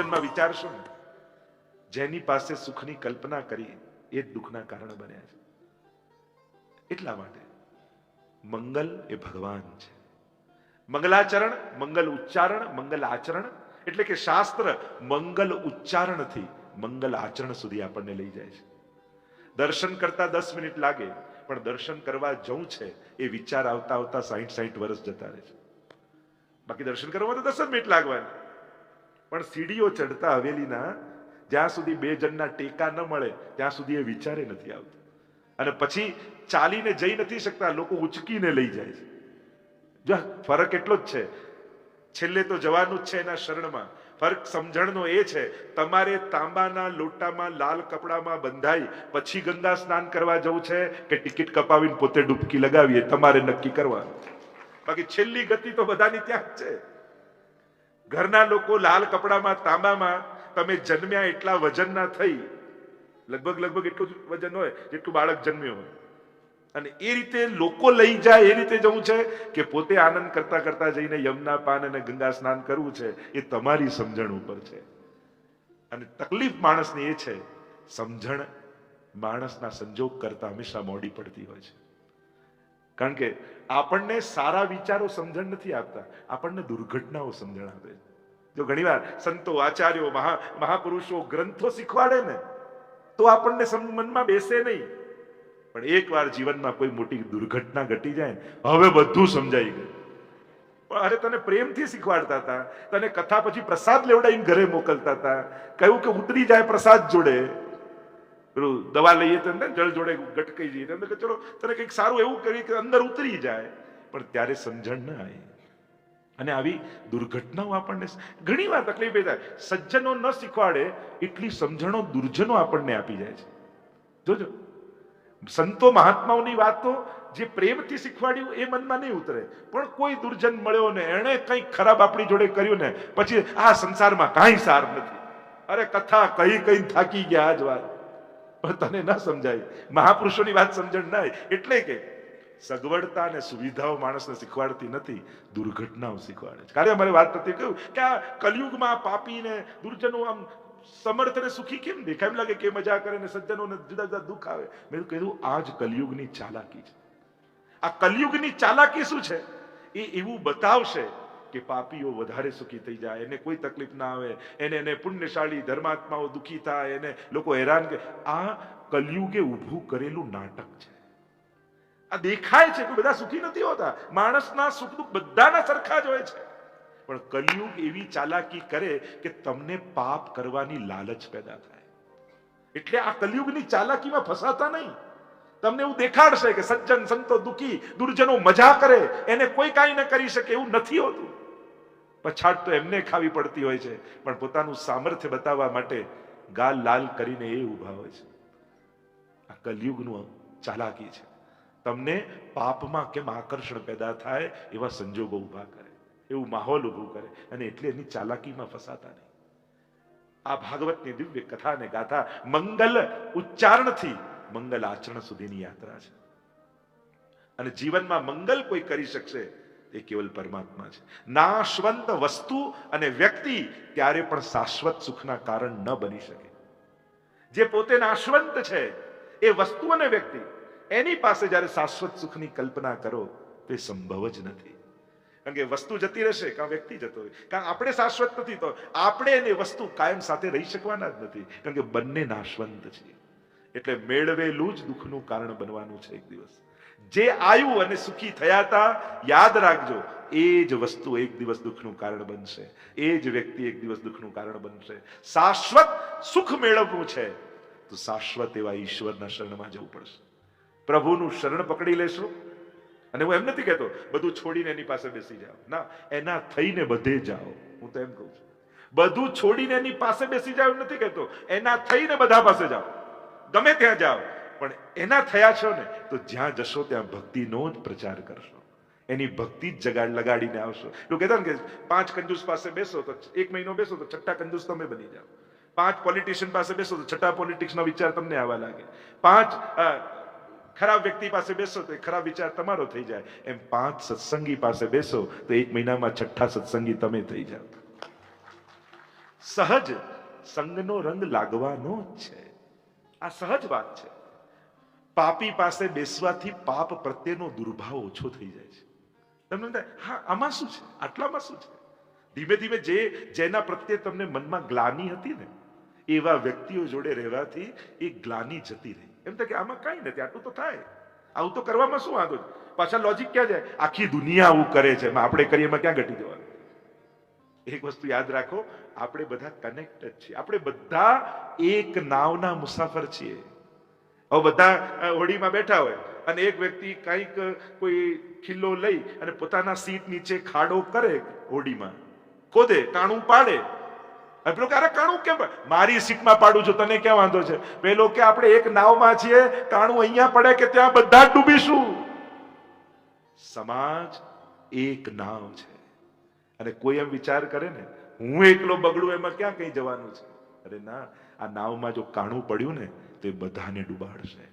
ભજનમાં વિચારશો ને, જેની પાસે સુખની કલ્પના કરી એ જ દુઃખના કારણ બન્યા છે. એટલા માટે મંગલ એ ભગવાન છે. મંગલાચરણ, મંગલ ઉચ્ચારણ, મંગલ આચરણ, એટલે કે શાસ્ત્ર મંગલ ઉચ્ચારણથી મંગલ આચરણ સુધી આપણને લઈ જાય છે. દર્શન કરતા 10 મિનિટ લાગે, પણ દર્શન કરવા જવું છે એ વિચાર આવતા આવતા 60 વર્ષ જતા રહે છે. બાકી દર્શન કરવામાં તો 10 જ મિનિટ લાગવાની, પણ સીડીઓ ચડતા હવેલીના જ્યાં સુધી 2 જણના ટેકા ન મળે ત્યાં સુધી એ વિચારે નથી આવતો. અને પછી ચાલીને જઈ નથી શકતા, લોકો ઉચકીને લઈ જાય છે. જો ફરક એટલો જ છે, છેલ્લે તો જવાનું જ છે એના શરણમાં. ફરક સમજણનો એ છે, તમારે તાંબાના લોટામાં લાલ કપડામાં બંધાઈ પછી ગંગા સ્નાન કરવા જવું છે કે ટિકિટ કપાવીને પોતે ડૂબકી લગાવીએ, તમારે નક્કી કરવાનું. બાકી છેલ્લી ગતિ તો બધાની ત્યાં જ છે. ઘરના લોકો લાલ કપડામાં તાંબામાં, તમે જન્મ્યા એટલા વજનના થઈ, લગભગ એટલું જ વજન હોય જેટલું બાળક જન્મ્યો હોય, અને એ રીતે લોકો લઈ જાય એ રીતે જવું છે કે પોતે આનંદ કરતા કરતા જઈને યમુના પાન અને ગંગા સ્નાન કરવું છે, એ તમારી સમજણ ઉપર છે. અને તકલીફ માણસની એ છે, સમજણ માણસના સંજોગ કરતા હંમેશા મોડી પડતી હોય છે. કારણ કે આપણને સારા વિચારો સમજણ નથી આપતા, આપણને દુર્ઘટનાઓ સમજણ આપે છે. જો ઘણીવાર સંતો, આચાર્યો, મહાપુરુષો ગ્રંથો શીખવાડે ને તો આપણને મનમાં બેસે નહીં, પણ એકવાર જીવનમાં કોઈ મોટી દુર્ઘટના ઘટી જાય, હવે બધું સમજાઈ ગયું. પણ અરે તને પ્રેમથી શીખવાડતા હતા, તને કથા પછી પ્રસાદ લેવડાવીને ઘરે મોકલતા હતા, કહ્યું કે ઉતરી જાય પ્રસાદ જોડે, પેલું દવા લઈએ તો જળ જોડે ગટકાઈ જઈએ, તમને કે ચલો તને કંઈક સારું એવું કરી કે અંદર ઉતરી જાય, પણ ત્યારે સમજણ ન આવી. અને આવી દુર્ઘટનાઓ આપણને ઘણી વાર તકલીફ થાય. સજ્જનો ન શીખવાડે એટલી સમજણો દુર્જનો આપણને આપી જાય છે. જોજો, સંતો મહાત્માઓની વાતો જે પ્રેમથી શીખવાડ્યું એ મનમાં નહીં ઉતરે, પણ કોઈ દુર્જન મળ્યો ને એણે કંઈક ખરાબ આપણી જોડે કર્યું ને પછી આ સંસારમાં કાંઈ સાર નથી, અરે કથા કઈ થાકી ગયા આજ વાત, પણ તને ન સમજાય, મહાપુરુષોની વાત સમજણ ના. એટલે કે સગવડતા અને સુવિધાઓ માણસને શીખવાડતી નથી, દુર્ઘટનાઓ શીખવાડે છે. કારણ અમારે વાત નથી કહ્યું કે આ કલયુગમાં પાપીને દુર્જનો આમ સમર્થ અને સુખી કેમ દેખાય? એમ લાગે કે મજા કરે ને સજ્જનોને જુદા જુદા દુઃખ આવે. મેં કીધું આ જ કલયુગની ચાલાકી છે. આ કલયુગની ચાલાકી શું છે? એ એવું બતાવશે કે પાપીઓ વધારે સુખી થઈ જાય, એને કોઈ તકલીફ ના આવે, એને પુણ્યશાળી ધર્માત્માઓ દુઃખી થાય, એને લોકો હેરાન કરે. આ કલયુગે ઊભું કરેલું નાટક છે. આ દેખાય છે કે બધા સુખી નથી હોતા, માણસના સુખ દુઃખ બધાના સરખા જ હોય છે, પણ કલયુગ એવી ચાલાકી કરે કે તમને પાપ કરવાની લાલચ પેદા થાય. એટલે આ કલયુગની ચાલાકીમાં ફસાતા નહીં. તમને એવું દેખાડશે કે સજ્જન સંતો દુઃખી, દુર્જનો મજા કરે, એને કોઈ કાંઈ ન કરી શકે, એવું નથી હોતું. પછાડ તો એમને ખાવી પડતી હોય છે, પણ પોતાનું સામર્થ્ય બતાવવા માટે ગાલ લાલ કરીને એ ઊભા હોય છે. આ કલયુગનું ચાલાકી છે. તમને પાપમાં કેમ આકર્ષણ પેદા થાય એવા સંજોગો ઊભા કરે, એવું માહોલ ઊભું કરે, અને એટલે એની ચાલાકીમાં ફસાતા નહીં. આ ભાગવતની દિવ્ય કથા અને ગાથા મંગલ ઉચ્ચારણથી મંગલ આચરણ સુધીની યાત્રા છે. અને જીવનમાં મંગલ કોઈ કરી શકશે એ કેવલ પરમાત્મા છે. નાશવંત વસ્તુ અને વ્યક્તિ ત્યારે પણ શાશ્વત સુખના કારણ ન બની શકે. જે પોતે નાશવંત છે એ વસ્તુ અને વ્યક્તિ, એની પાસે જ્યારે શાશ્વત સુખની કલ્પના કરો તો એ સંભવ જ નથી. કારણ કે વસ્તુ જતી રહેશે કાં વ્યક્તિ જતો હોય, કારણ આપણે શાશ્વત નથી તો આપણે એની વસ્તુ કાયમ સાથે રહી શકવાના જ નથી, કારણ કે બંને નાશવંત છે. એટલે મેળવેલું જ દુઃખનું કારણ બનવાનું છે એક દિવસ. જે આયુ અને સુખી થયા હતા, યાદ રાખજો, એ જ વસ્તુ એક દિવસ દુઃખનું કારણ બનશે, એ જ વ્યક્તિ એક દિવસ દુઃખનું કારણ બનશે. શાશ્વત સુખ મેળવવું છે તો શાશ્વત એવા ઈશ્વરના શરણમાં જવું પડશે. પ્રભુનું શરણ પકડી લેશો. અને હું એમ નથી કહેતો બધું છોડીને એની પાસે બેસી જાઓ, ના, એના થઈને બધે જાઓ. હું તો એમ કહું છું, બધું છોડીને એની પાસે બેસી જાઓ એમ નથી કહેતો, એના થઈને બધા પાસે જાઓ, ગમે ત્યાં જાઓ, પણ એના થયા છો ને તો જ્યાં જશો ત્યાં ભક્તિનો જ પ્રચાર કરશો, એની ભક્તિ જ લગાડીને આવશો. એવું કહેતા ને કે 5 કંજૂસ પાસે બેસો તો 1 મહિનો બેસો તો 6ઠા કંજૂસ તમે બની જાઓ. 5 પોલિટિશિયન પાસે બેસો તો 6ઠા પોલિટિક્સનો વિચાર તમને આવવા લાગે. 5 ખરાબ વ્યક્તિ પાસે બેસો તો એ ખરાબ વિચાર તમારો થઈ જાય. એમ 5 સત્સંગી પાસે બેસો તો 1 મહિનામાં 6ઠા સત્સંગી તમે થઈ જાઓ. સહજ સંગનો રંગ લાગવાનો જ છે. આ સહજ વાત છે. પાપી પાસે બેસવાથી પાપ પ્રત્યેનો દુર્ભાવ ઓછો થઈ જાય છે. તમને થાય હા આમાં શું છે, આટલામાં શું છે. ધીમે ધીમે જેના પ્રત્યે તમને મનમાં ગ્લાની હતી ને એવા વ્યક્તિઓ જોડે રહેવાથી એ ગ્લાની જતી રહી. એમ થાય કે આમાં કઈ નથી, આટલું તો થાય, આવું તો કરવામાં શું વાંધો છે. પાછા લોજિક ક્યાં જાય, આખી દુનિયા આવું કરે છે, આપણે કરીએ એમાં ક્યાં ઘટી જવાનું. એક વસ્તુ યાદ રાખો, આપણે બધા કનેક્ટેડ છીએ, આપણે બધા એક નાવના મુસાફર છીએ. હવે બધા હોડીમાં બેઠા હોય અને એક વ્યક્તિ કંઈક કોઈ ખિલ્લો લઈ અને પોતાના સીટ નીચે ખાડો કરે, હોડીમાં ખોદે, કાણું પાડે. પેલો કે અરે કાણું કેમ મારી સીટમાં પાડું છું, તને ક્યાં વાંધો છે. પેલો કે આપણે એક નાવમાં છીએ, કાણું અહીંયા પડે કે ત્યાં બધા જ ડૂબીશું. સમાજ એક નાવ છે અને કોઈ એમ વિચાર કરે ને હું એકલો બગડું એમાં ક્યાં કઈ જવાનું છે. અરે ના, આ નાવમાં જો કાણું પડ્યું ને તો એ બધાને ડૂબાડશે.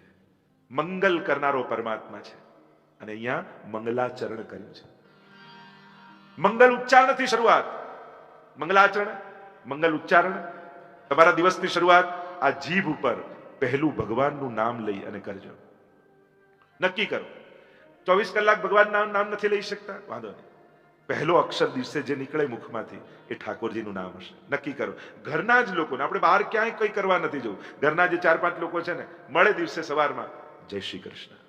મંગલ કરનારો પરમાત્મા છે અને અહીંયા મંગલાચરણ કર્યું છે. મંગલ ઉચ્ચારણથી શરૂઆત, મંગલાચરણ, મંગલ ઉચ્ચારણ. તમારા દિવસની શરૂઆત આ જીભ ઉપર પહેલું ભગવાનનું નામ લઈ અને કરજો. નક્કી કરો 24 કલાક ભગવાનના નામ નથી લઈ શકતા, વાંધો નહીં, પહેલો અક્ષર દિવસે જે નીકળે મુખમાંથી એ ઠાકોરજીનું નામ હશે. નક્કી કરો. ઘરના જ લોકોને, આપણે બહાર ક્યાંય કંઈ કરવા નથી જવું, ઘરના જે 4-5 લોકો છે ને મળે દિવસે સવારમાં જય શ્રી કૃષ્ણ,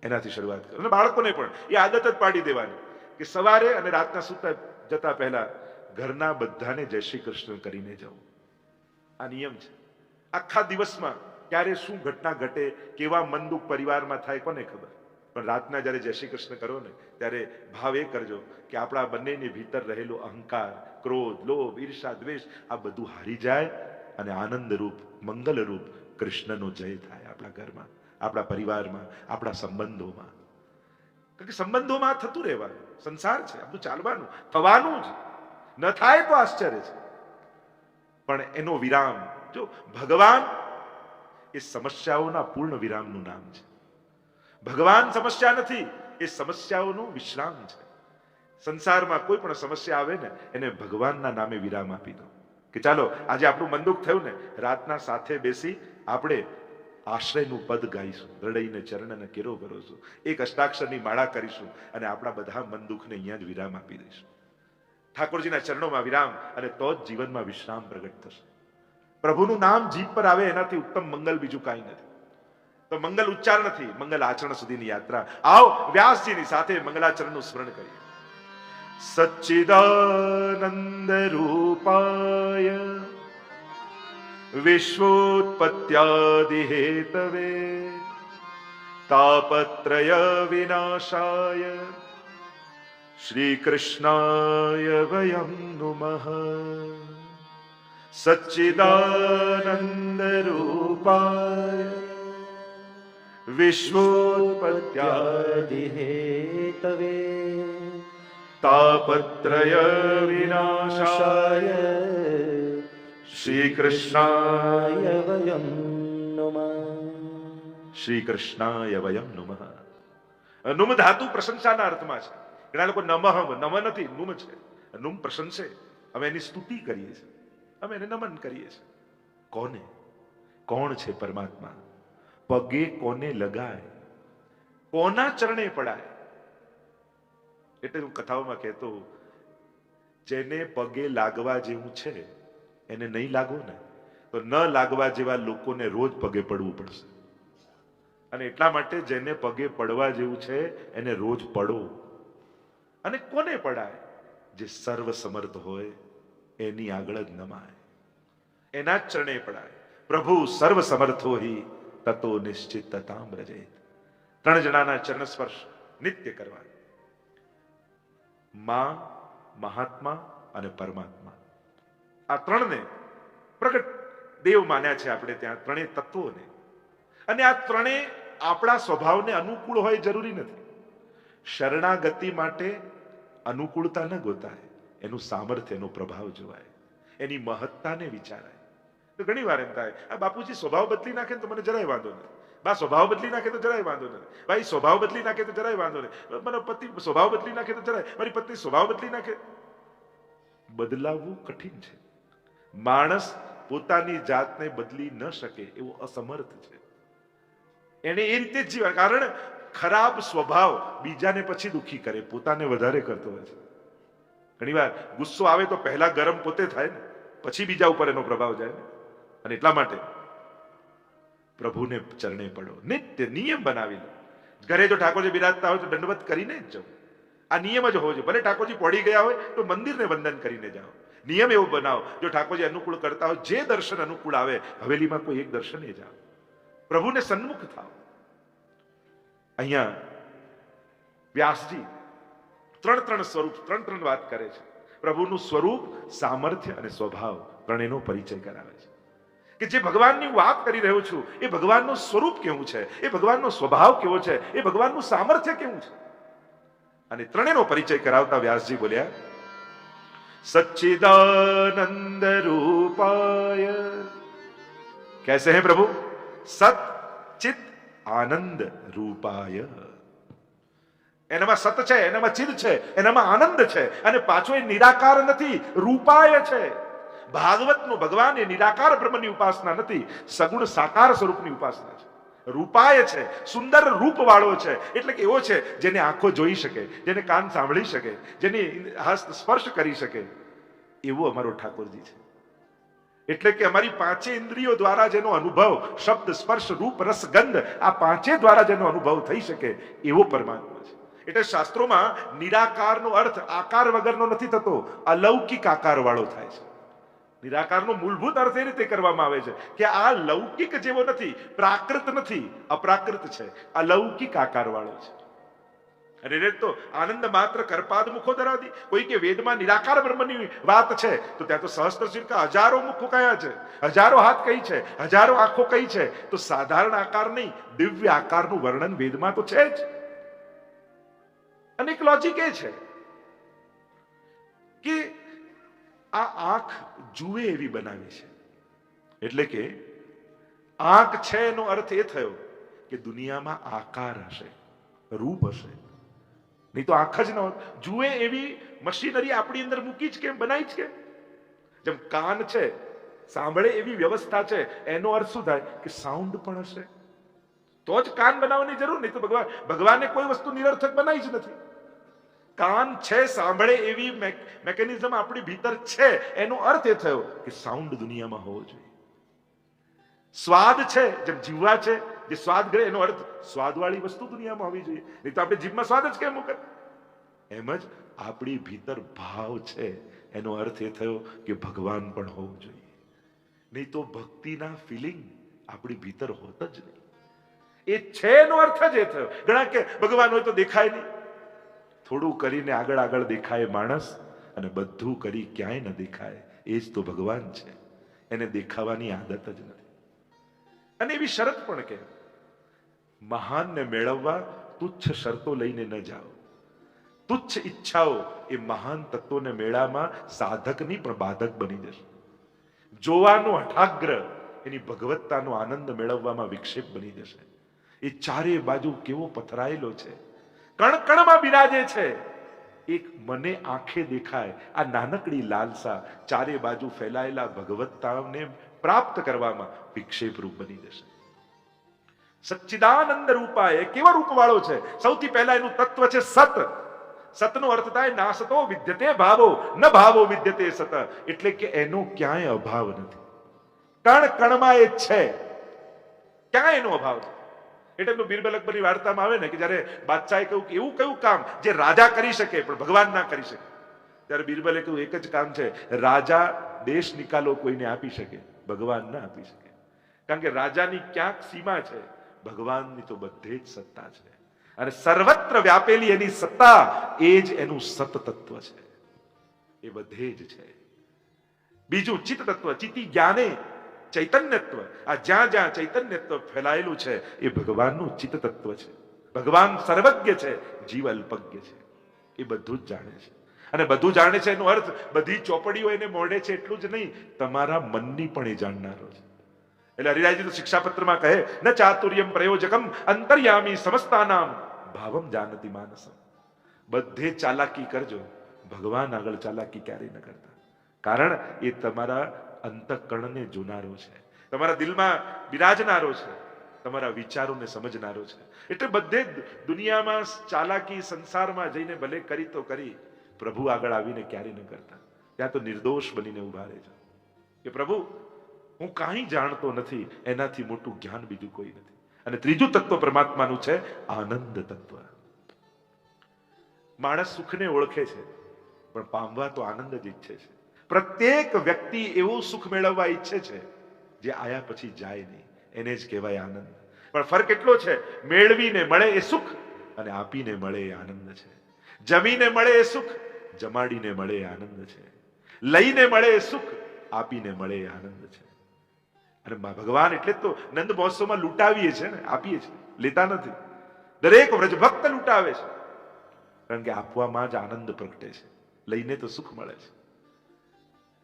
એનાથી શરૂઆત કરો. અને બાળકોને પણ એ આદત જ પાડી દેવાની કે સવારે અને રાતના સૂતા જતા પહેલા ઘરના બધાને જય શ્રી કૃષ્ણ કરીને જવું. આ નિયમ છે. આખા દિવસમાં ક્યારે શું ઘટના ઘટે, કેવા મન દુઃખ પરિવારમાં થાય કોને ખબર. પણ રાતના જ્યારે જય શ્રી કૃષ્ણ કરો ને ત્યારે ભાવ એ કરજો કે આપણા બંનેની ભીતર રહેલો અહંકાર, ક્રોધ, લોભ, ઈર્ષા, દ્વેષ આ બધું હારી જાય અને આનંદરૂપ, મંગલરૂપ કૃષ્ણનો જય થાય આપણા ઘરમાં, આપણા પરિવારમાં, આપણા સંબંધોમાં. કારણ કે સંબંધોમાં થતું રહેવાનું, સંસાર છે, આપણું ચાલવાનું, થવાનું જ. ન થાય તો આશ્ચર્ય છે. પણ એનો વિરામ જો ભગવાન એ સમસ્યાઓના પૂર્ણ વિરામનું નામ છે. ભગવાન સમસ્યા નથી, એ સમસ્યાઓનો વિશ્રામ છે. સંસારમાં કોઈ પણ સમસ્યા આવે ને એને ભગવાનના નામે વિરામ આપી દો કે ચાલો આજે આપણું મન દુઃખ થયું ને, રાતના સાથે બેસી આપણે આશ્રયનું પદ ગાઈશું, હૃદયને ચરણને કેરો ભરોશું, એક અષ્ટાક્ષરની માળા કરીશું અને આપણા બધા મન દુઃખને અહીંયા જ વિરામ આપી દઈશું. ઠાકોરજીના ચરણોમાં વિરામ, અને તો જ જીવનમાં વિશ્રામ પ્રગટ થશે. પ્રભુનું નામ જીભ પર આવે એનાથી ઉત્તમ મંગલ બીજું કાંઈ નથી. તો મંગલ ઉચ્ચારણથી મંગલ આચરણ સુધીની યાત્રા. આવો વ્યાસજીની સાથે મંગલાચરણનું સ્મરણ કરીએ. સચ્ચિદાનંદ રૂપાય વિશ્વોત્પત્યાદિ હેતવે તાપત્રય વિનાશાય શ્રી કૃષ્ણાય વયમ નુમઃ. સચ્ચિદાનંદ રૂપાય વિશ્વોત્પત્યાદિ હેતવે તાપત્રય વિનાશાય શ્રી કૃષ્ણાય વયમ નુમઃ. શ્રી કૃષ્ણાય વયમ નુમઃ. નુમ ધાતુ પ્રશંસાના અર્થમાં છે. ઘણા લોકો નમઃ, નમ નથી, નુમ છે. નુમ પ્રશંસે, અમે એની સ્તુતિ કરીએ છીએ, અમે એને નમન કરીએ છીએ. કોને? કોણ છે પરમાત્મા? પગે કોને લગાય, કોના ચરણે પડાય. એટલે હું કથાઓમાં કહેતો, જેને પગે લાગવા જેવું છે એને નહીં લાગો ને તો ન લાગવા જેવા લોકોને રોજ પગે પડવું પડશે. અને એટલા માટે જેને પગે પડવા જેવું છે એને રોજ પડો. અને કોને પડાય? જે સર્વ સમર્થ હોય એની આગળ જ નમાય, એના જ ચરણે પડાય. પ્રભુ સર્વ સમર્થો હિ તતો નિશ્ચિતતામ રજેત. 3 જણાના ચરણ સ્પર્શ નિત્ય કરવા. માં, મહાત્મા અને પરમાત્મા, આ 3ને પ્રગટ દેવ માન્યા છે આપણે ત્યાં, 3 તત્વોને. અને આ 3 આપણા સ્વભાવને અનુકૂળ હોય જરૂરી નથી. શરણાગતિ માટે અનુકૂળતા ન ગોતાય, એનું સામર્થ્ય, એનો પ્રભાવ જોવાય, એની મહત્તાને વિચારાય. તો ઘણી વાર એમ થાય આ બાપુજી સ્વભાવ બદલી નાખે તો મને જરાય વાંધો નથી, બા સ્વભાવ બદલી નાખે તો જરાય વાંધો નથી, ભાઈ સ્વભાવ બદલી નાખે તો જરાય વાંધો નહીં, મારો પતિ સ્વભાવ બદલી નાખે તો જરાય, મારી પત્ની સ્વભાવ બદલી નાખે. બદલાવવું કઠિન છે. માણસ પોતાની જાતને બદલી ન શકે એવો અસમર્થ છે. એને એ રીતે જ જીવન, કારણ ખરાબ સ્વભાવ બીજાને પછી દુઃખી કરે, પોતાને વધારે કરતો હોય છે. ઘણી વાર ગુસ્સો આવે તો પહેલા ગરમ પોતે થાય ને, પછી બીજા ઉપર એનો પ્રભાવ જાય ને. અને એટલા માટે પ્રભુને ચરણે પડો, નિત્ય નિયમ બનાવી લો. ઘરે જો ઠાકોરજી બિરાજતા હોય તો દંડવત કરીને જ જવું. આ નિયમ જ હોવો જોઈએ. ભલે ઠાકોરજી પડી ગયા હોય તો મંદિરને વંદન કરીને જાઓ. નિયમ એવો બનાવો. જો ઠાકોરજી અનુકૂળ કરતા હોય, જે દર્શન અનુકૂળ આવે, હવેલીમાં કોઈ એક દર્શને જાઓ, પ્રભુને સન્મુખ થાઓ. અહીંયા વ્યાસજી ત્રણ સ્વરૂપ વાત કરે છે. પ્રભુનું સ્વરૂપ, સામર્થ્ય અને સ્વભાવ ત્રણેયનો પરિચય કરાવે છે. કે જે ભગવાનની વાત કરી રહ્યો છું એ ભગવાનનું સ્વરૂપ કેવું છે, એ ભગવાનનો સ્વભાવ કેવો છે, એ ભગવાનનું સામર્થ્ય કેવું છે. અને ત્રણેયનો પરિચય કરાવતા વ્યાસજી બોલ્યા, સચ્ચિદાનંદ રૂપાય. कैसे हैं प्रभु? सत चित आनंद रूपाय. એનામાં સત છે, એનામાં ચિદ છે, એનામાં આનંદ છે, અને પાછો એ નિરાકાર નથી, રૂપાય છે. ભાગવતનું ભગવાન એ નિરાકાર બ્રહ્મની ઉપાસના નથી, સગુણ સાકાર સ્વરૂપની ઉપાસના છે. રૂપાય છે, સુંદર રૂપ વાળો છે. એટલે કે એવો છે જેને આંખો જોઈ શકે, જેને કાન સાંભળી શકે, જેને હસ્ત સ્પર્શ કરી શકે, એવો અમારો ઠાકોરજી છે. એટલે કે અમારી પાંચે ઇન્દ્રિયો દ્વારા જેનો અનુભવ, શબ્દ સ્પર્શ રૂપ રસ ગંધ, આ પાંચે દ્વારા જેનો અનુભવ થઈ શકે એવો પરમાત્મા છે. એટલે શાસ્ત્રોમાં નિરાકારનો અર્થ આકાર વગરનો નથી થતો, અલૌકિક આકાર વાળો થાય છે. નિરાકારનો મૂળભૂત અર્થ એ રીતે કરવામાં આવે છે કે આ લૌકિક જેવો નથી, પ્રાકૃત નથી, અપ્રાકૃત છે, અલૌકિક આકાર વાળો છે. અને એટલે તો આનંદ માત્ર કરપાદ મુખો ધરાવતી. કોઈ કે વેદમાં નિરાકાર બ્રહ્મની વાત છે તો ત્યાં તો સહસ્ત્ર શિરકા હજારો મુખો કયા છે, હજારો હાથ કઈ છે, હજારો આંખો કઈ છે. તો સાધારણ આકાર નહીં, દિવ્ય આકારનું વર્ણન વેદમાં તો છે જ. અને એક લોજિક એ છે કે આ આંખ જુએ એવી બનાવી છે. એટલે કે આંખ છે એનો અર્થ એ થયો કે દુનિયામાં આકાર હશે, રૂપ હશે. નહીં તો આંખ જ ન હોત. જુએ એવી મશીનરી આપણી અંદર મૂકી જ કેમ, બનાવી જ કેમ. જેમ કાન છે, સાંભળે એવી વ્યવસ્થા છે, એનો અર્થ શું થાય કે સાઉન્ડ પણ હશે, તો જ કાન બનાવવાની જરૂર. નહીં તો ભગવાને કોઈ વસ્તુ નિરર્થક બનાવી જ નથી. કાન છે, સાંભળે એવી મેકેનિઝમ આપણી ભીતર છે, એનો અર્થ એ થયો કે સાઉન્ડ દુનિયામાં હોવો જોઈએ. સ્વાદ છે, જેમ જીવવા છે, જે સ્વાદ ગળે, એનો અર્થ સ્વાદવાળી વસ્તુ દુનિયામાં હોવી જોઈએ. નહીં તો આપણે જીભમાં સ્વાદ જ કેમ મૂકે. એમ જ આપણી ભીતર ભાવ છે, એનો અર્થ એ થયો કે ભગવાન પણ હોવું જોઈએ. નહીં તો ભક્તિના ફિલિંગ આપણી ભીતર હોત જ નહીં. એ છે એનો અર્થ જ એ થયો. ઘણા કે ભગવાન હોય તો દેખાય નહીં. થોડું કરીને આગળ આગળ દેખાય માણસ, અને બધું કરી ક્યાંય ન દેખાય. એ જ તો ભગવાન છે. એને દેખાવાની આદત જ નથી. અને એવી શરત પણ કે મહાનને મેળવવા તુચ્છ શરતો લઈને ન જાઓ. તુચ્છ ઈચ્છાઓ એ મહાન તત્વોને મેળામાં સાધકની પણ બાધક બની જશે. જોવાનો હઠાગ્રહ એની ભગવત્તાનો આનંદ મેળવવામાં વિક્ષેપ બની જશે. એ ચારે બાજુ કેવો પથરાયેલો છે, કણ કણમાં બિરાજે છે. એક મને આંખે દેખાય આ નાનકડી લાલસા ચારે બાજુ ફેલાયેલા ભગવત્તાને પ્રાપ્ત કરવામાં વિક્ષેપ રૂપ બની જશે. સચ્ચિદાનંદ રૂપાય કેવા રૂપ વાળો છે. સૌથી પહેલા એનું તત્વ છે સત. સતનો અર્થ થાય નાસતો વિદ્યતે ભાવો, ન ભાવો વિદ્યતે સત. એટલે કે એનો ક્યાંય અભાવ નથી, કણ કણમાં એ છે, ક્યાંય એનો અભાવ નથી. એટલે એમનું બીરબલ અકબરની વાર્તામાં આવે ને કે જયારે બાદશાહે કહ્યું કે એવું કયું કામ જે રાજા કરી શકે પણ ભગવાન ના કરી શકે, ત્યારે બીરબલે કહ્યું એક જ કામ છે, રાજા દેશ નિકાલો કોઈને આપી શકે, ભગવાન ના આપી શકે. કારણ કે રાજાની ક્યાંક સીમા છે, ભગવાનની તો બધે જ સત્તા છે. અને સર્વત્ર વ્યાપેલી એની સત્તા એ જ એનું સત તત્વ છે, એ બધે જ છે. બીજું ચિત્ત તત્વ, ચિત્તી જ્ઞાને ચૈતન્યત્વ. આ જ્યાં જ્યાં ચૈતન્યત્વ ફેલાયેલું છે એ ભગવાનનું ચિત્ત તત્વ છે. ભગવાન સર્વજ્ઞ છે, જીવ અલ્પજ્ઞ છે. એ બધું જ જાણે છે. અને બધું જાણે છે એનો અર્થ બધી ચોપડીઓ એને મોઢે છે એટલું જ નહીં, તમારા મનની પણ એ જાણનારો છે. એટલે હરિરાયજી તો શિક્ષાપત્રમાં કહે, ન ચાતુર્યમ પ્રયોજકમ અંતર્યામી સમસ્તાનામ ભાવમ જાનતી માનસમ. બધે ચાલાકી કરજો, ભગવાન આગળ ચાલાકી ક્યારેય ન કરતા. કારણ એ તમારા અંતઃકરણને જોનારો છે, તમારા દિલમાં બિરાજનારો છે, તમારા વિચારોને સમજનારો છે. એટલે બધે દુનિયામાં ચાલાકી સંસારમાં જઈને ભલે કરી તો કરી, પ્રભુ આગળ આવીને ક્યારે ન કરતા. ત્યાં તો નિર્દોષ બનીને ઉભા રહે છે કે પ્રભુ હું કાંઈ જાણતો નથી, એનાથી મોટું જ્ઞાન બીજું કોઈ નથી. અને ત્રીજું તત્વ પરમાત્માનું છે આનંદ તત્વ. માણસ સુખને ઓળખે છે પણ પામવા તો આનંદ જ ઈચ્છે છે. પ્રત્યેક વ્યક્તિ એવું સુખ મેળવવા ઈચ્છે છે જે આયા પછી જાય નહીં, એને જ કહેવાય આનંદ. પણ ફરક એટલો છે, મેળવીને મળે એ સુખ અને આપીને મળે એ આનંદ છે. જમીને મળે એ સુખ, જમાડીને મળે એ આનંદ છે. લઈને મળે એ સુખ, આપીને મળે એ આનંદ છે. અને ભગવાન એટલે તો નંદ મહોત્સવમાં લૂંટાવીએ છે ને, આપીએ છીએ, લેતા નથી. દરેક વ્રજભક્ત લૂંટાવે છે, કારણ કે આપવામાં જ આનંદ પ્રગટે છે, લઈને તો સુખ મળે છે.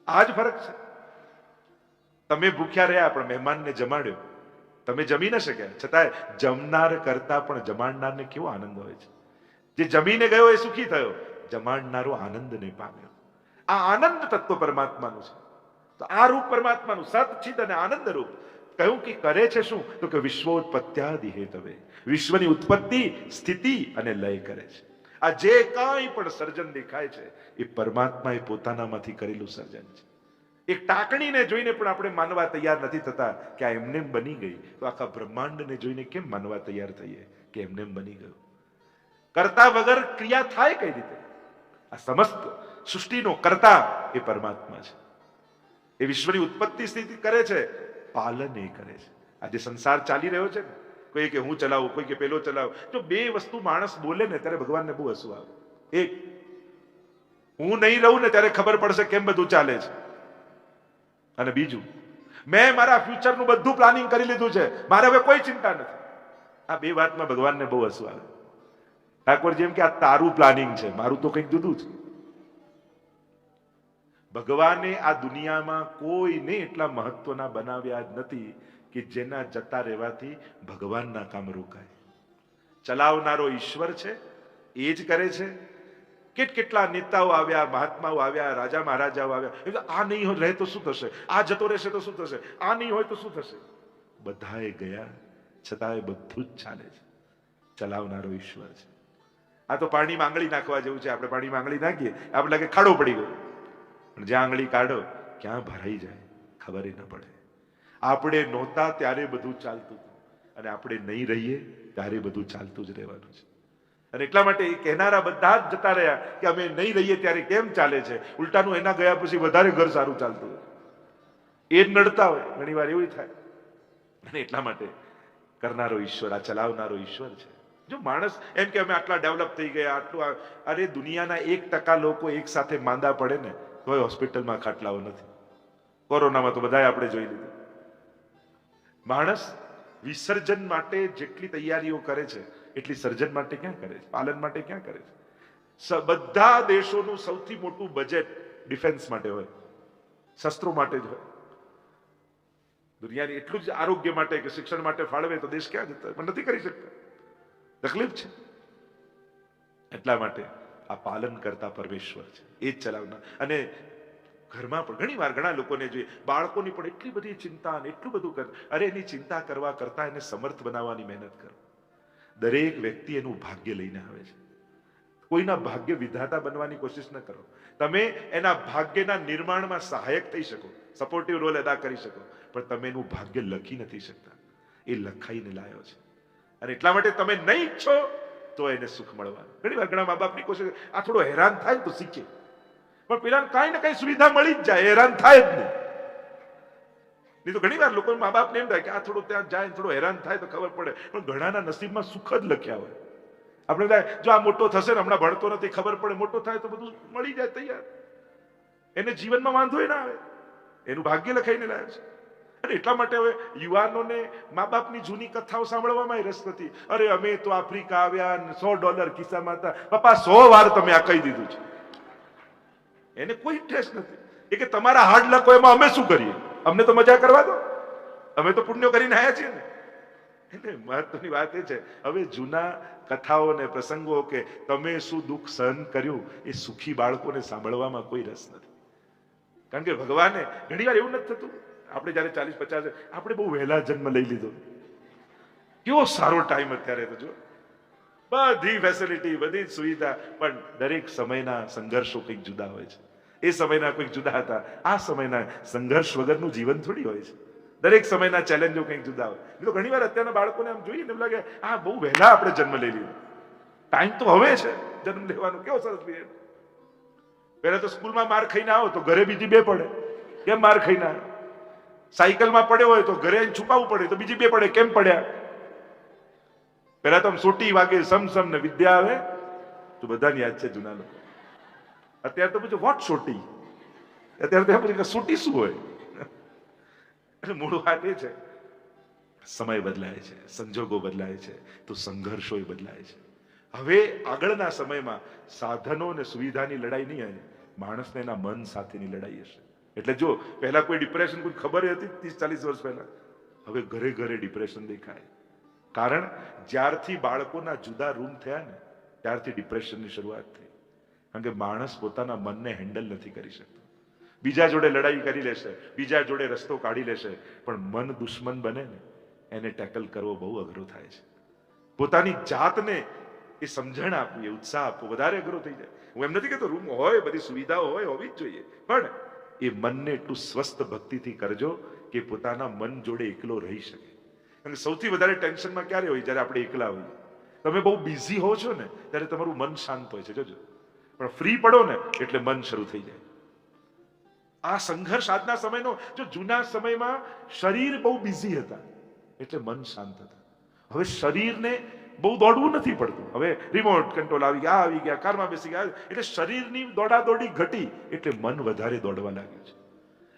આ જ ફરક છે. તમે ભૂખ્યા રહ્યા પણ મહેમાનને જમાડ્યો, તમે જમી ન શક્યા, છતાંય જમનાર કરતા પણ જમાડનારને કેવો આનંદ હોય છે. જે જમીને ગયો એ સુખી થયો, જમાડનારો આનંદને પામ્યો. આ આનંદ તત્વ પરમાત્માનું છે. તો આ રૂપ પરમાત્માનું સત ચિત અને આનંદ રૂપ કહ્યું કે કરે છે શું? તો કે વિશ્વોત્પત્ત્યાદિ હેતવે, વિશ્વની ઉત્પત્તિ, સ્થિતિ અને લય કરે છે. આ જે કાંઈ પણ સર્જન દેખાય છે એ પરમાત્માએ પોતાનામાંથી કરેલું સર્જન છે. એક ટાંકણીને જોઈને પણ આપણે માનવા તૈયાર નથી થતા કે આ એમને બની ગઈ, તો આખા બ્રહ્માંડને જોઈને કેમ માનવા તૈયાર થઈએ કે એમને બની ગયું? કરતા વગર ક્રિયા થાય કઈ રીતે? આ સમસ્ત સૃષ્ટિનો કરતા એ પરમાત્મા છે. એ વિશ્વની ઉત્પત્તિ સ્થિતિ કરે છે, પાલન એ કરે છે. આ જે સંસાર ચાલી રહ્યો છે ને, કોઈ કે હું ચલાવું, કોઈ કે પેલો ચલાવું. જો બે વસ્તુ માણસ બોલે ને ત્યારે ભગવાનને બહુ હસવું આવે. એક, હું નહીં રહું ને ત્યારે ખબર પડશે કેમ બધું ચાલે છે. અને બીજું, મેં મારા ફ્યુચરનું બધું પ્લાનિંગ કરી લીધું છે, મારે હવે કોઈ ચિંતા નથી. આ બે વાતમાં ભગવાનને બહુ હસવું આવે. ઠાકોરજી એમ કે આ તારું પ્લાનિંગ છે, મારું તો કંઈક જુદું છે. ભગવાને આ દુનિયામાં કોઈને એટલા મહત્વના બનાવ્યા જ નથી કે જેના જતા રહેવાથી ભગવાનના કામ રોકાય. ચલાવનારો ઈશ્વર છે, એ જ કરે છે. કેટલા નેતાઓ આવ્યા, મહાત્માઓ આવ્યા, રાજા મહારાજાઓ આવ્યા, આ નહીં રહે તો શું થશે, આ જતો રહેશે તો શું થશે, આ નહીં હોય તો શું થશે. બધાએ ગયા, છતાંય બધું જ ચાલે છે. ચલાવનારો ઈશ્વર છે. આ તો પાણીમાં આંગળી નાખવા જેવું છે. આપણે પાણીમાં આંગળી નાખીએ, આપણે લાગે ખાડો પડી ગયો, પણ જ્યાં આંગળી કાઢો ક્યાં ભરાઈ જાય ખબર ન પડે. આપણે નહોતા ત્યારે બધું ચાલતું હતું, અને આપણે નહીં રહીએ ત્યારે બધું ચાલતું જ રહેવાનું છે. અને એટલા માટે એ કહેનારા બધા જ જતા રહ્યા કે અમે નહીં રહીએ ત્યારે કેમ ચાલે છે. ઉલટાનું એના ગયા પછી વધારે ઘર સારું ચાલતું હોય, એ જ નડતા હોય. ઘણી વાર એવું થાય. અને એટલા માટે કરનારો ઈશ્વર, આ ચલાવનારો ઈશ્વર છે. જો માણસ એમ કે અમે આટલા ડેવલપ થઈ ગયા, આટલું, અરે દુનિયાના 1% લોકો એક સાથે માંદા પડે ને તોય હોસ્પિટલમાં ખાટલાઓ નથી. કોરોનામાં તો બધાએ આપણે જોઈ લીધું. માણસ વિસર્જન માટે જેટલી તૈયારીઓ કરે છે એટલી સર્જન માટે ક્યાં કરે છે, પાલન માટે ક્યાં કરે છે? બધા દેશોનું સૌથી મોટું બજેટ ડિફેન્સ માટે હોય, શસ્ત્રો માટે જ હોય. દુનિયાની એટલું જ આરોગ્ય માટે કે શિક્ષણ માટે ફાળવે તો દેશ ક્યાં જતા, પણ નથી કરી શકતા. તકલીફ છે. એટલા માટે આ પાલન કરતા પરમેશ્વર છે, એ જ ચલાવનાર. અને ઘરમાં પણ ઘણી વાર ઘણા લોકોને જોઈએ, બાળકોની પણ એટલી બધી ચિંતા અને એટલું બધું કરે. અરે એની ચિંતા કરવા કરતા એને સમર્થ બનાવવાની મહેનત કરો. દરેક વ્યક્તિ એનું ભાગ્ય લઈને આવે છે. કોઈના ભાગ્ય વિધાતા બનવાની કોશિશ ન કરો. તમે એના ભાગ્યના નિર્માણમાં સહાયક થઈ શકો, સપોર્ટિવ રોલ અદા કરી શકો, પણ તમે એનું ભાગ્ય લખી નથી શકતા. એ લખાઈને લાયો છે. અને એટલા માટે તમે નહીં ઈચ્છો તો એને સુખ મળવાનું. ઘણી વાર ઘણા મા બાપની કોશિશ, આ થોડો હેરાન થાય તો શીખે, પણ પેલા કાંઈ ને કાંઈ સુવિધા મળી જ જાય, હેરાન થાય જ નહીં તો ઘણી વાર લોકો મા બાપને એમ થાય કે આ થોડું ત્યાં જાય, થોડું હેરાન થાય તો ખબર પડે, પણ ઘણાના નસીબમાં સુખ જ લખ્યા હોય. આપણે થાય જો આ મોટો થશે ને, હમણાં ભણતો નથી, ખબર પડે મોટો થાય તો બધું મળી જાય તૈયાર, એને જીવનમાં વાંધો ના આવે, એનું ભાગ્ય લખાઈને લાવે છે. અને એટલા માટે હવે યુવાનોને મા બાપની જૂની કથાઓ સાંભળવામાં રસ નથી. અરે અમે તો આફ્રિકા આવ્યા, $100 ખિસ્સામાં હતા, પપ્પા 100 વાર તમે આ કહી દીધું છે. એને કોઈ ઇન્ટરેસ્ટ નથી. એ કે તમારા હાર્ડ લખો, એમાં અમે શું કરીએ, અમને તો મજા કરવા દો, અમે તો પુણ્યો કરીને આવ્યા છીએ ને. એટલે મહત્વની વાત એ છે, હવે જૂના કથાઓ ને પ્રસંગો કે તમે શું દુઃખ સહન કર્યું, એ સુખી બાળકોને સાંભળવામાં કોઈ રસ નથી. કારણ કે ભગવાને ઘણીવાર એવું નથી થતું, આપણે જયારે 40-50 આપણે બહુ વહેલા જન્મ લઈ લીધો, કેવો સારો ટાઈમ અત્યારે તો જો, બધી ફેસિલિટી, બધી સુવિધા, પણ દરેક સમયના સંઘર્ષો કંઈક જુદા હોય છે. એ સમયના કંઈક જુદા હતા, આ સમયના સંઘર્ષ વગરનું જીવન થોડી હોય છે. દરેક સમયના ચેલેન્જો કંઈક જુદા હોય. તો ઘણી વાર અત્યારના બાળકોને આમ જોઈએ ને એમ લાગે આ બહુ વહેલા આપણે જન્મ લઈ લીધો, ટાઈમ તો હવે છે જન્મ લેવાનો, કેવો સરસ પીરિયડ. પહેલા તો સ્કૂલમાં માર ખાઈને આવો તો ઘરે બીજી 2 પડે, કેમ માર ખાઈને આવ્યો. સાયકલમાં પડ્યો હોય તો ઘરે છુપાવવું પડે તો બીજી 2 પડે, કેમ પડ્યા. પેલા તો આમ સોટી વાગે સમસમ ને વિદ્યા આવે તો બધાને યાદ છે જૂના લોકો. અત્યારે તો પૂછો વોટ સોટી, અત્યારે તો પૂછે કે સોટી શું હોય. એટલે મૂળ વાત એ છે, સમય બદલાય છે, સંજોગો બદલાય છે, તો સંઘર્ષો બદલાય છે. હવે આગળના સમયમાં સાધનો અને સુવિધાની લડાઈ નહીં આવે, માણસને એના મન સાથેની લડાઈ હશે. એટલે જો પહેલા કોઈ ડિપ્રેશન કોઈ ખબર હતી 30-40 વર્ષ પહેલા, હવે ઘરે ઘરે ડિપ્રેશન દેખાય. કારણ જ્યારથી બાળકોના જુદા રૂમ થયા ને ત્યારથી ડિપ્રેશનની શરૂઆત થઈ. કારણ કે માણસ પોતાના મનને હેન્ડલ નથી કરી શકતો. બીજા જોડે લડાઈ કરી લેશે, બીજા જોડે રસ્તો કાઢી લેશે, પણ મન દુશ્મન બને ને એને ટેકલ કરવો બહુ અઘરો થાય છે. પોતાની જાતને એ સમજણ આપવી, ઉત્સાહ આપવો વધારે અઘરો થઈ જાય. હું એમ નથી કહેતો રૂમ હોય, બધી સુવિધાઓ હોય, હોવી જ જોઈએ, પણ એ મનને એટલું સ્વસ્થ ભક્તિથી કરજો કે પોતાના મન જોડે એકલો રહી શકે. કારણ કે સૌથી વધારે ટેન્શનમાં ક્યારે હોય, જ્યારે આપણે એકલા હોઈએ. તમે બહુ બિઝી હો છો ને ત્યારે તમારું મન શાંત હોય છે, જોજો. પણ ફ્રી પડો ને એટલે મન શરૂ થઈ જાય. આ સંઘર્ષ આજના સમયનો. જો જૂના સમયમાં શરીર બહુ બિઝી હતા એટલે મન શાંત હતા. હવે શરીરને બહુ દોડવું નથી પડતું. હવે રિમોટ કંટ્રોલ આવી ગયા, આવી ગયા, કારમાં બેસી ગયા, એટલે શરીરની દોડાદોડી ઘટી એટલે મન વધારે દોડવા લાગ્યું છે.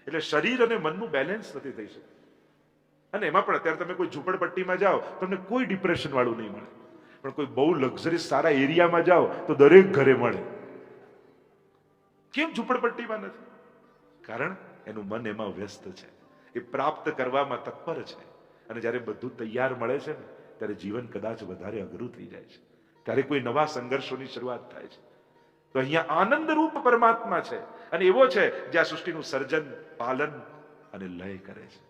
એટલે શરીર અને મનનું બેલેન્સ નથી થઈ શકતું. અને એમાં પણ અત્યારે તમે કોઈ ઝૂંપડપટ્ટીમાં જાઓ તમને કોઈ ડિપ્રેશન વાળું નહીં મળે, પણ કોઈ બહુ લક્ઝરીસ સારા એરિયામાં જાઓ તો દરેક ઘરે મળે. કેમ ઝૂંપડપટ્ટીમાં નથી? કારણ એનું મન એમાં વ્યસ્ત છે, એ પ્રાપ્ત કરવામાં તત્પર છે. અને જ્યારે બધું તૈયાર મળે છે ને ત્યારે જીવન કદાચ વધારે અઘરું થઈ જાય છે, ત્યારે કોઈ નવા સંઘર્ષોની શરૂઆત થાય છે. તો અહીંયા આનંદરૂપ પરમાત્મા છે, અને એવો છે જ્યાં સૃષ્ટિનું સર્જન, પાલન અને લય કરે છે.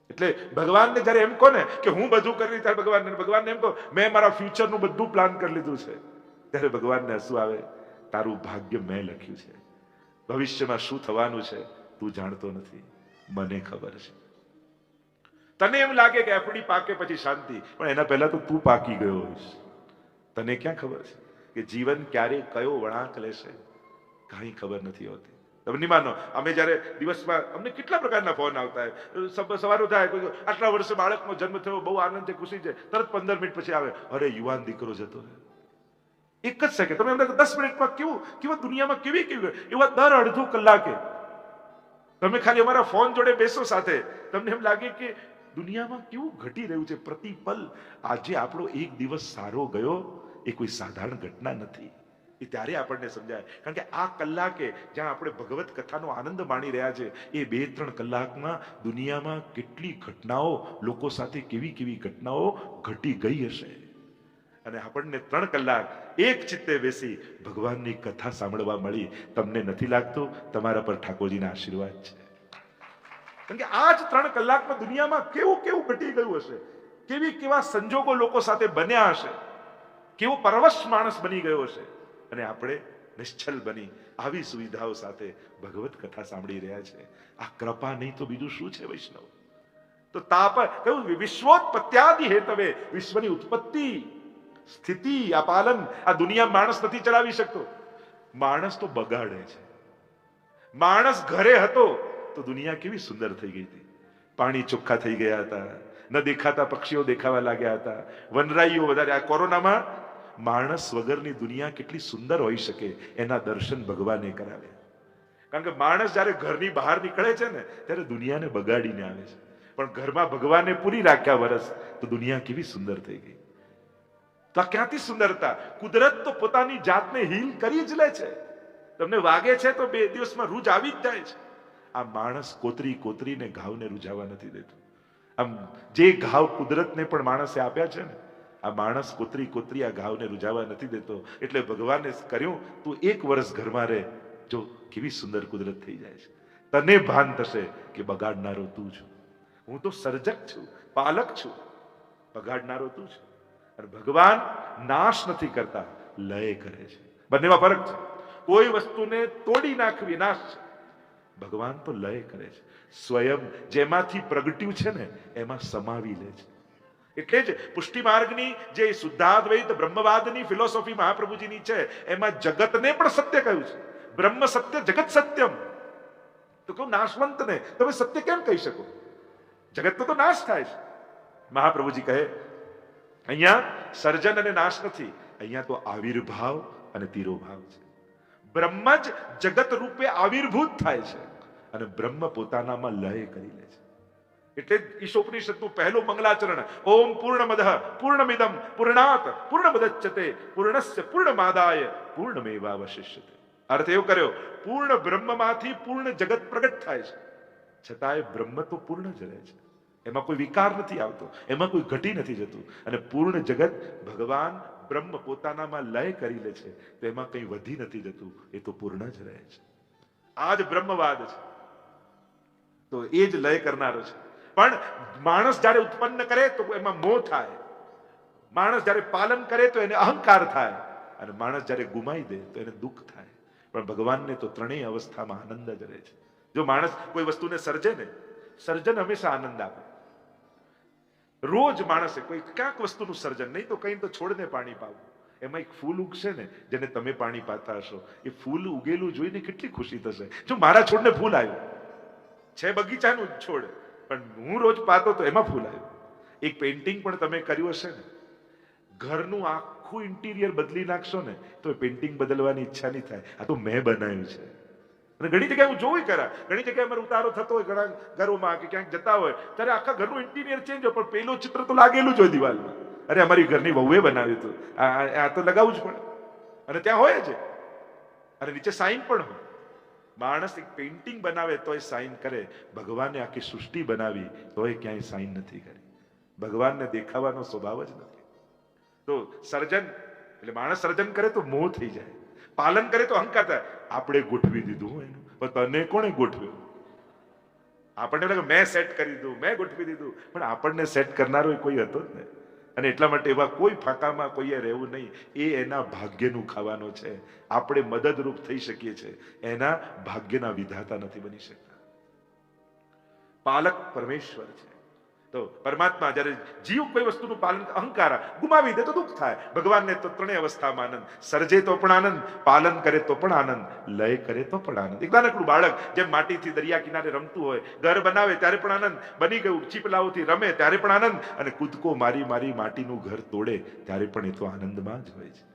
એટલે ભગવાનને જયારે એમ કહો ને કે હું બધું કરી, ત્યારે ભગવાનને એમ કહો મેં મારા ફ્યુચરનું બધું પ્લાન કરી લીધું છે, ત્યારે ભગવાનને હસવું આવે. તારું ભાગ્ય મેં લખ્યું છે, ભવિષ્યમાં શું થવાનું છે તું જાણતો નથી, મને ખબર છે. તને એમ લાગે કે એફડી પાકે પછી શાંતિ, પણ એના પહેલા તો તું પાકી ગયો હોઈશ. તને ક્યાં ખબર છે કે જીવન ક્યારે કયો વળાંક લેશે, કાંઈ ખબર નથી હોતી. તમે નહીં માનો, અમે જયારે દિવસમાં અમને કેટલા પ્રકારના ફોન આવતા હોય. સવારો થાય, આટલા વર્ષે બાળકનો જન્મ થયો, બહુ આનંદ છે, ખુશી છે, તરત 15 મિનિટ પછી આવે, અરે યુવાન દીકરો જતો રહે. એક જ સેકન્ડ. તમે એમ 10 મિનિટમાં કેવું દુનિયામાં કેવી એવા દર અડધો કલાકે તમે ખાલી અમારા ફોન જોડે બેસો સાથે, તમને એમ લાગે કે દુનિયામાં કેવું ઘટી રહ્યું છે પ્રતિપલ. આજે આપણો એક દિવસ સારો ગયો એ કોઈ સાધારણ ઘટના નથી. એ ત્યારે આપણને સમજાય. કારણ કે આ કલાકે જ્યાં આપણે ભગવત કથાનો આનંદ માણી રહ્યા છે, એ 2-3 કલાકમાં દુનિયામાં કેટલી ઘટનાઓ, લોકો સાથે કેવી ઘટનાઓ ઘટી ગઈ હશે. અને આપણને 3 કલાક એક ચિત્તે બેસી ભગવાનની કથા સાંભળવા મળી. તમને નથી લાગતું તમારા પર ઠાકોરજીના આશીર્વાદ છે? કારણ કે આ જ 3 કલાકમાં દુનિયામાં કેવું ઘટી ગયું હશે, કેવા સંજોગો લોકો સાથે બન્યા હશે, કેવો પરવશ માણસ બની ગયો હશે. અને આપણે નિશ્ચલ બની આવી સુવિધાઓ સાથે ભગવત કથા સાંભળી રહ્યા છે. આ કૃપા નહીં તો બીજું શું છે વૈષ્ણવ? તો તાપ કહ્યું વિશ્વોત્પત્યાદિ હેતવે, વિશ્વની ઉત્પત્તિ, સ્થિતિ, આ પાલન આ દુનિયા માણસ નથી ચલાવી શકતો. માણસ તો બગાડે છે. માણસ ઘરે હતો તો દુનિયા કેવી સુંદર થઈ ગઈ હતી. પાણી ચોખ્ખા થઈ ગયા હતા, ન દેખાતા પક્ષીઓ દેખાવા લાગ્યા હતા, વનરાઈઓ વધારે. આ કોરોનામાં માણસ વગરની દુનિયા કેટલી સુંદર હોઈ શકે એના દર્શન ભગવાને કરાવ્યા. કારણ કે માણસ જયારે ઘરની બહાર નીકળે છે ને ત્યારે દુનિયાને બગાડીને આવે છે, પણ ઘરમાં ભગવાને પૂરી રાખ્યા વરસ તો દુનિયા કેવી સુંદર થઈ ગઈ. તો આ ક્યાંથી સુંદરતા? કુદરત તો પોતાની જાતને હીલ કરી જ લે છે. તમને વાગે છે તો 2 દિવસમાં રૂજ આવી જ જાય છે. આ માણસ કોતરીને ઘાવને રૂજાવા નથી દેતું. આમ જે ઘાવ કુદરતને પણ માણસે આપ્યા છે ને, આ માણસ કોતરી આ ઘાવને રૂજાવા નથી દેતો. એટલે ભગવાને કર્યું તું 1 વર્ષ ઘરમાં રહે, જો કેવી સુંદર કુદરત થઈ જાય છે. તને ભાન થશે કે બગાડનારો તું છું. હું તો સર્જક છું, પાલક છું, બગાડનારો તું છું. અને ભગવાન નાશ નથી કરતા, લય કરે છે. બંનેમાં ફરક છે. કોઈ વસ્તુને તોડી નાખવી નાશ છે, ભગવાન તો લય કરે છે. સ્વયં જેમાંથી પ્રગટ્યું છે ને એમાં સમાવી લે છે. એટલે જ પુષ્ટિ માર્ગની જે શુદ્ધાદ્વૈત બ્રહ્મવાદની ફિલોસોફી મહાપ્રભુજીની છે એમાં જગતને પણ સત્ય કહ્યું છે. બ્રહ્મ સત્ય જગત સત્યમ. તો કહું નાશવંતને તમે સત્ય કેમ કહી શકો? જગતનો તો નાશ થાય છે. મહાપ્રભુજી કહે અહીંયા સર્જન અને નાશ નથી, અહીંયા તો આવિર્ભાવ અને તિરોભાવ છે. બ્રહ્મ જ જગત રૂપે આવિર્ભૂત થાય છે અને બ્રહ્મ પોતાનામાં લય કરી લે છે. એટલે ઈશોપનિષદનું પહેલું મંગલાચરણ ઓમ પૂર્ણમદઃ પૂર્ણમિદં પૂર્ણાત પૂર્ણમુદચ્યતે પૂર્ણસ્ય પૂર્ણમાદાય પૂર્ણમેવાવશિષ્યતે. અર્થ એવો કર્યો, પૂર્ણ બ્રહ્મમાંથી પૂર્ણ જગત પ્રગટ થાય છે, છતાંય બ્રહ્મ તો પૂર્ણ જ રહે છે. એમાં કોઈ વિકાર નથી આવતો, એમાં કોઈ ઘટી નથી જતું. અને પૂર્ણ જગત ભગવાન બ્રહ્મ પોતાનામાં લય કરી લે છે તો એમાં કંઈ વધી નથી જતું, એ તો પૂર્ણ જ રહે છે. આ જ બ્રહ્મવાદ છે. તો એ જ લય કરનારો છે. પણ માણસ જ્યારે ઉત્પન્ન કરે તો એમાં મોહ થાય, માણસ જ્યારે પાલન કરે તો એને અહંકાર થાય, અને માણસ જ્યારે ગુમાઈ દે તો એને દુઃખ થાય. પણ ભગવાનને તો ત્રણેય અવસ્થામાં આનંદ જ રહે છે. જો માણસ કોઈ વસ્તુને સર્જે ને, સર્જન હંમેશા આનંદ આપે. રોજ માણસે કોઈ ક્યાંક વસ્તુનું સર્જન, નહીં તો કઈ તો છોડને પાણી પાવું. એમાં એક ફૂલ ઉગશે ને જેને તમે પાણી પાતા હશો, એ ફૂલ ઉગેલું જોઈને કેટલી ખુશી થશે. જો મારા છોડને ફૂલ આવ્યું છે, બગીચાનું છોડ, પણ હું રોજ પાતો તો એમાં ફૂલ આવ્યું. એક પેઇન્ટિંગ પણ તમે કર્યું હશે ને, ઘરનું આખું ઇન્ટિરિયર બદલી નાખશો ને તો એ પેઇન્ટિંગ બદલવાની ઈચ્છા નહીં થાય. આ તો મેં બનાવ્યું છે. અને ઘણી જગ્યાએ હું જોઈ કરા, ઘણી જગ્યાએ અમારો ઉતારો થતો હોય ઘણા ઘરોમાં કે ક્યાંક જતા હોય ત્યારે આખા ઘરનું ઇન્ટિરિયર ચેન્જ હોય, પણ પેલું ચિત્ર તો લાગેલું જ હોય દિવાલમાં. અરે અમારી ઘરની વહુએ બનાવ્યું હતું, આ તો લગાવવું જ પડે. અને ત્યાં હોય જ, અને નીચે સાઈન પણ હોય. માણસ એક પેઇન્ટિંગ બનાવે તો એ સાઈન કરે, ભગવાને આખી સૃષ્ટિ બનાવી તો એ ક્યાંય સાઈન નથી કરી. ભગવાનને દેખાવાનો સ્વભાવ જ નથી. તો સર્જન એટલે માણસ સર્જન કરે તો મોહ થઈ જાય, પાલન કરે તો અહંકાર થાય. આપણે ગોઠવી દીધું એનું, પણ તને કોણે ગોઠવ્યું? આપણને લાગે મેં સેટ કરી દીધું, મેં ગોઠવી દીધું, પણ આપણને સેટ કરનારો કોઈ હતો જ ને. અને એટલા માટે એવા કોઈ ફાંકામાં કોઈએ રહેવું નહીં. એ એના ભાગ્યનું ખાવાનો છે. આપણે મદદરૂપ થઈ શકીએ છીએ, એના ભાગ્યના વિધાતા નથી બની શકતા. પાલક પરમેશ્વર છે. તો પરમાત્મા જ્યારે જીવ કોઈ વસ્તુનું પાલન અહંકાર ગુમાવી દે તો દુઃખ થાય. ભગવાનને તો ત્રણેય અવસ્થામાં આનંદ, સર્જે તો પણ આનંદ, પાલન કરે તો પણ આનંદ, લય કરે તો પણ આનંદ. એક નાનકડું બાળક જેમ માટીથી દરિયા કિનારે રમતું હોય, ઘર બનાવે ત્યારે પણ આનંદ, બની ગયું ચીપલાઓથી રમે ત્યારે પણ આનંદ, અને કૂદકો મારી મારી માટીનું ઘર તોડે ત્યારે પણ એ તો આનંદમાં જ હોય છે.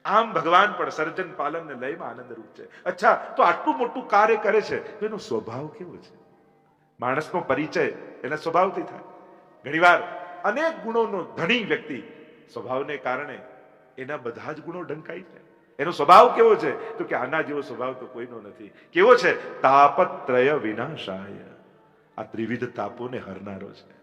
આમ ભગવાન પણ સર્જન પાલન ને લયમાં આનંદરૂપ છે. અચ્છા, તો આટલું મોટું કાર્ય કરે છે તો એનો સ્વભાવ કેવો છે? માણસનો પરિચય એના સ્વભાવથી થાય. ઘણીવાર અનેક ગુણોનો ધણી વ્યક્તિ સ્વભાવને કારણે એના બધા જ ગુણો ઢંકાઈ જાય. એનો સ્વભાવ કેવો છે? તો કે આના જેવો સ્વભાવ તો કોઈનો નથી. કેવો છે? તાપત્રય વિનાશાય. આ ત્રિવિધ તાપોને હરનારો છે.